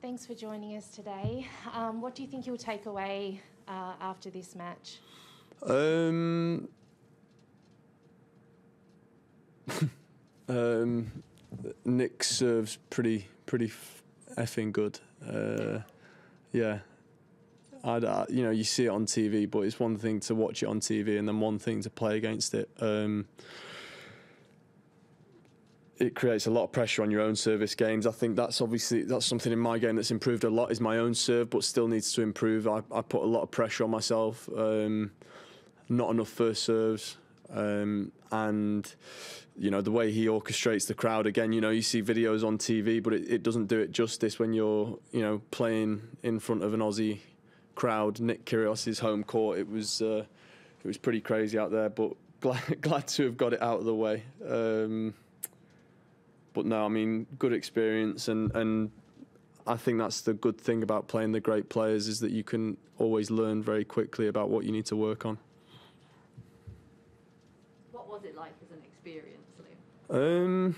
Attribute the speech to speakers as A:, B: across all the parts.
A: Thanks for joining us today. What do you think you'll take away after this match?
B: Nick serves pretty effing good. Yeah. You see it on TV, but it's one thing to watch it on TV and then one thing to play against it. It creates a lot of pressure on your own service games. I think that's something in my game that's improved a lot, is my own serve, but still needs to improve. I put a lot of pressure on myself, not enough first serves, and the way he orchestrates the crowd. Again, you see videos on TV, but it doesn't do it justice when you're playing in front of an Aussie crowd. Nick Kyrgios's home court. It was pretty crazy out there, but glad to have got it out of the way. But no, I mean, good experience, and I think that's the good thing about playing the great players, is that you can always learn very quickly about what you need to work on.
C: What was it like as an experience, Lou?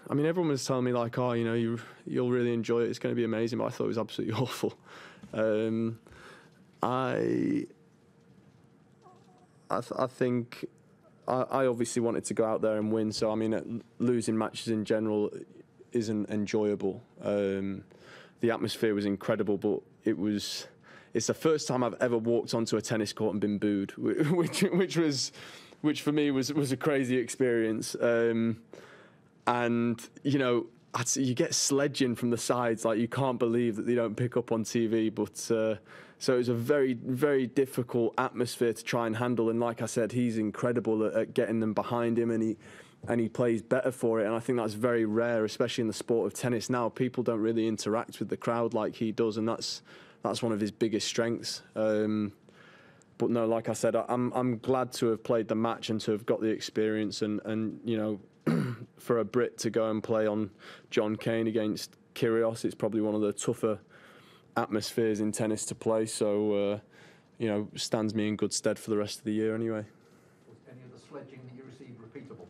B: I mean, everyone was telling me like, oh, you'll really enjoy it. It's going to be amazing, but I thought it was absolutely awful. I think I obviously wanted to go out there and win. So I mean, losing matches in general isn't enjoyable. The atmosphere was incredible, but it's the first time I've ever walked onto a tennis court and been booed, which for me was a crazy experience. And you get sledging from the sides, like you can't believe that they don't pick up on TV. But so it was a very, very difficult atmosphere to try and handle. And like I said, he's incredible at getting them behind him, and he plays better for it. And I think that's very rare, especially in the sport of tennis now. People don't really interact with the crowd like he does, and that's one of his biggest strengths. But no, like I said, I'm glad to have played the match and to have got the experience, and for a Brit to go and play on John Cain against Kyrgios, it's probably one of the tougher atmospheres in tennis to play. So, stands me in good stead for the rest of the year anyway.
D: Was any of the sledging that you received repeatable?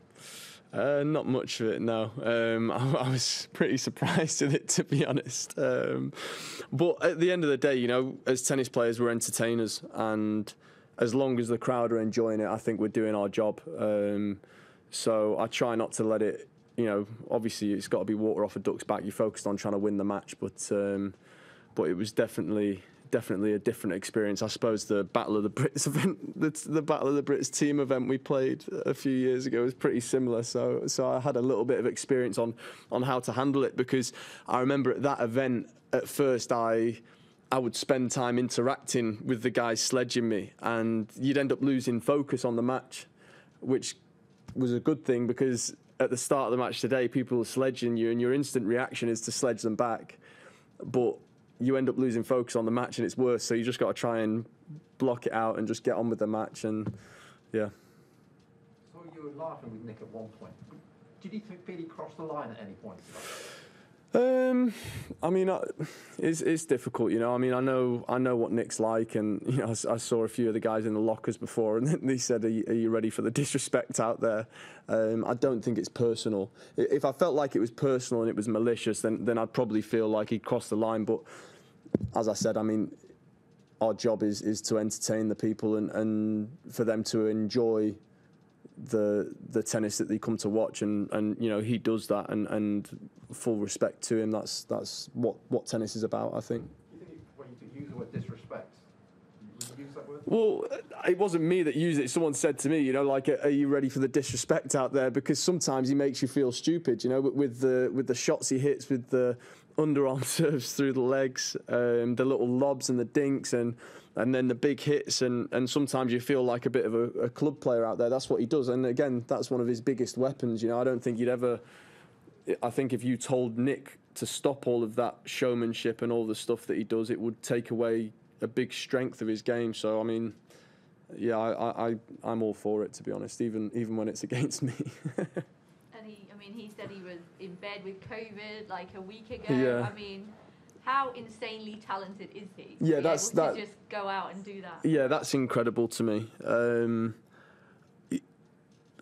B: Not much of it, no. I was pretty surprised with it, to be honest. But at the end of the day, as tennis players, we're entertainers, and as long as the crowd are enjoying it, I think we're doing our job. So I try not to let it, obviously it's got to be water off a duck's back. You're focused on trying to win the match, but it was definitely a different experience. I suppose the Battle of the Brits event, the Battle of the Brits team event we played a few years ago was pretty similar. So I had a little bit of experience on how to handle it, because I remember at that event, at first I would spend time interacting with the guys sledging me, and you'd end up losing focus on the match, which was a good thing, because at the start of the match today, people were sledging you, and your instant reaction is to sledge them back. But you end up losing focus on the match, and it's worse. So you just got to try and block it out and just get on with the match. And yeah.
D: So you were laughing with Nick at one point. Did you feel he crossed the line at any point?
B: I mean, it's difficult, I mean, I know what Nick's like, and I saw a few of the guys in the lockers before, and they said, "Are you ready for the disrespect out there?" I don't think it's personal. If I felt like it was personal and it was malicious, then I'd probably feel like he'd crossed the line. But as I said, I mean, our job is to entertain the people and for them to enjoy the tennis that they come to watch, and he does that, and full respect to him. That's what tennis is about, I think.
D: Do you think when you use the word disrespect, would you use that word?
B: Well, it wasn't me that used it. Someone said to me, like, "Are you ready for the disrespect out there?" Because sometimes he makes you feel stupid, with the shots he hits, with the underarm serves through the legs, the little lobs and the dinks, and then the big hits, and sometimes you feel like a bit of a club player out there. That's what he does, and again, that's one of his biggest weapons. I don't think you'd ever. I think if you told Nick to stop all of that showmanship and all the stuff that he does, it would take away a big strength of his game. So I mean, yeah, I'm all for it, to be honest, even when it's against me.
C: And he said he was in bed with COVID like a week ago.
B: Yeah.
C: I mean, how insanely talented is he?
B: Yeah,
C: to just go out and do that.
B: Yeah, that's incredible to me.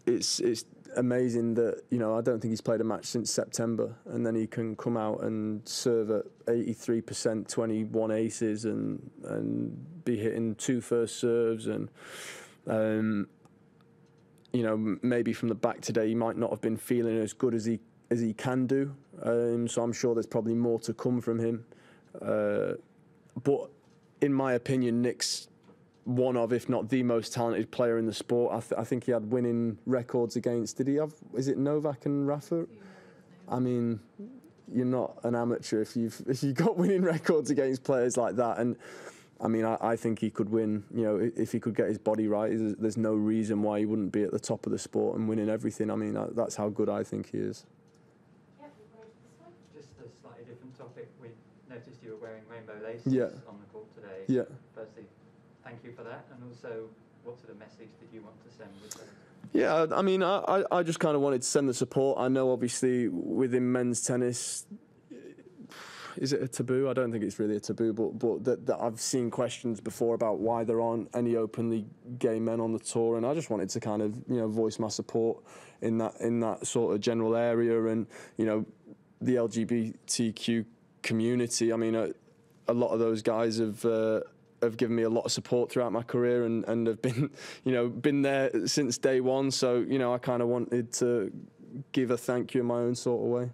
B: It's amazing that, you know, I don't think he's played a match since September, and then he can come out and serve at 83%, 21 aces, and be hitting 2 first serves, and you know, maybe from the back today he might not have been feeling as good as he can do. So I'm sure there's probably more to come from him. But in my opinion, Nick's one of, if not the most talented player in the sport. I think he had winning records against, did he have, is it Novak and Rafa? I mean, you're not an amateur if you've got winning records against players like that. And I mean, I think he could win, you know, if he could get his body right. There's no reason why he wouldn't be at the top of the sport and winning everything. I mean, that's how good I think he is.
E: Just a slightly different topic. We noticed you were wearing rainbow laces on the court today.
B: Yeah.
E: Firstly, thank you for that. And also, what sort of message did you want to send with those?
B: Yeah, I mean, I just kind of wanted to send the support. I know, obviously, within men's tennis, is it a taboo? I don't think it's really a taboo, but that I've seen questions before about why there aren't any openly gay men on the tour, and I just wanted to kind of, you know, voice my support in that sort of general area, and, you know, the LGBTQ community. I mean, a lot of those guys have given me a lot of support throughout my career, and have been, you know, been there since day one. So, you know, I kind of wanted to give a thank you in my own sort of way.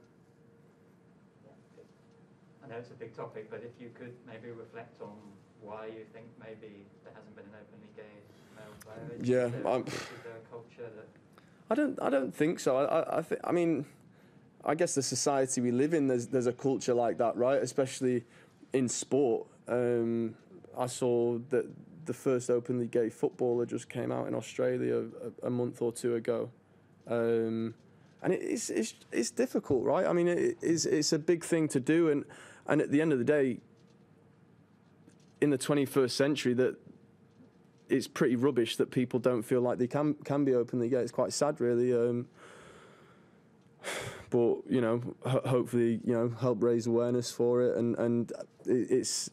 E: I know it's a big topic, but if you could maybe reflect on why you think maybe there hasn't been an openly gay male player. Is there a culture that? I don't think so. I mean, I guess the society we live in, there's a culture like that, right? Especially in sport. I saw that the first openly gay footballer just came out in Australia a month or two ago. And it's difficult, right? I mean, it's a big thing to do, and at the end of the day, in the 21st century, that it's pretty rubbish that people don't feel like they can be openly gay. It's quite sad, really. But, you know, hopefully, you know, help raise awareness for it, and it's,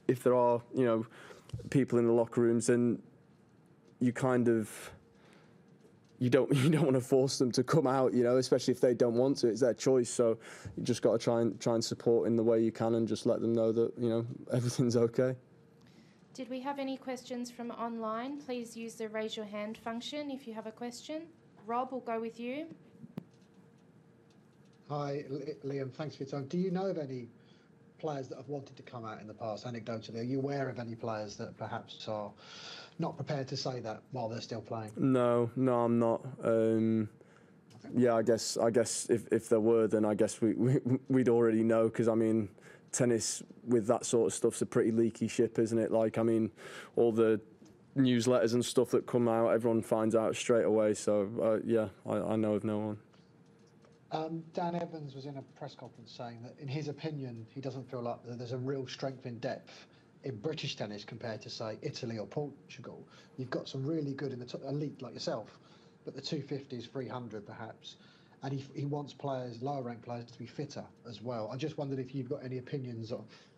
E: if there are, you know, people in the locker rooms, then you kind of, you don't want to force them to come out, you know, especially if they don't want to. It's their choice. So you just got to try and support in the way you can, and just let them know that, you know, everything's okay.
A: Did we have any questions from online? Please use the raise your hand function if you have a question. Rob, we'll go with you.
F: Hi, Liam. Thanks for your time. Do you know of any players that have wanted to come out in the past, anecdotally? Are you aware of any players that perhaps are not prepared to say that while they're still playing? No, I'm not. Yeah, I guess if there were, then I guess we'd already know, because I mean, tennis with that sort of stuff's a pretty leaky ship, isn't it? Like, I mean, all the newsletters and stuff that come out, everyone finds out straight away. So yeah, I know of no one. Dan Evans was in a press conference saying that, in his opinion, he doesn't feel like there's a real strength in depth in British tennis compared to, say, Italy or Portugal. You've got some really good in the elite like yourself, but the 250s, 300 perhaps, and he wants players, lower ranked players, to be fitter as well. I just wondered if you've got any opinions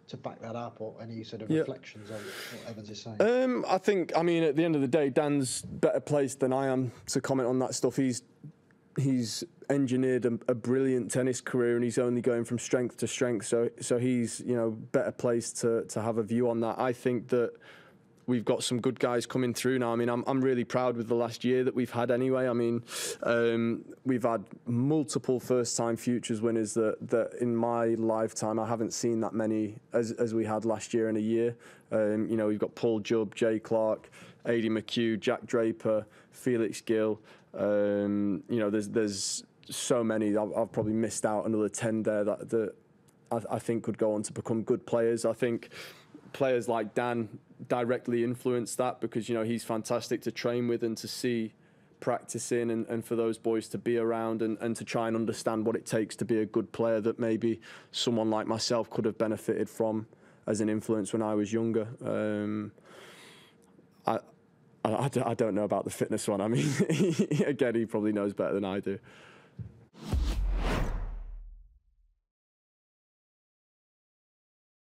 F: to back that up, or any sort of reflections on what Evans is saying.
B: I think, I mean, at the end of the day, Dan's better placed than I am to comment on that stuff. He's engineered a brilliant tennis career, and he's only going from strength to strength. So he's, you know, better placed to have a view on that. I think that we've got some good guys coming through now. I mean, I'm really proud with the last year that we've had anyway. I mean, we've had multiple first-time futures winners that in my lifetime I haven't seen that many as we had last year in a year. You know, we've got Paul Jubb, Jay Clark, Adi McHugh, Jack Draper, Felix Gill. You know, there's so many. I've probably missed out another 10 there that I think could go on to become good players. I think players like Dan directly influence that, because, you know, he's fantastic to train with and to see practicing, and for those boys to be around and to try and understand what it takes to be a good player that maybe someone like myself could have benefited from as an influence when I was younger. I don't know about the fitness one. I mean, again, he probably knows better than I do.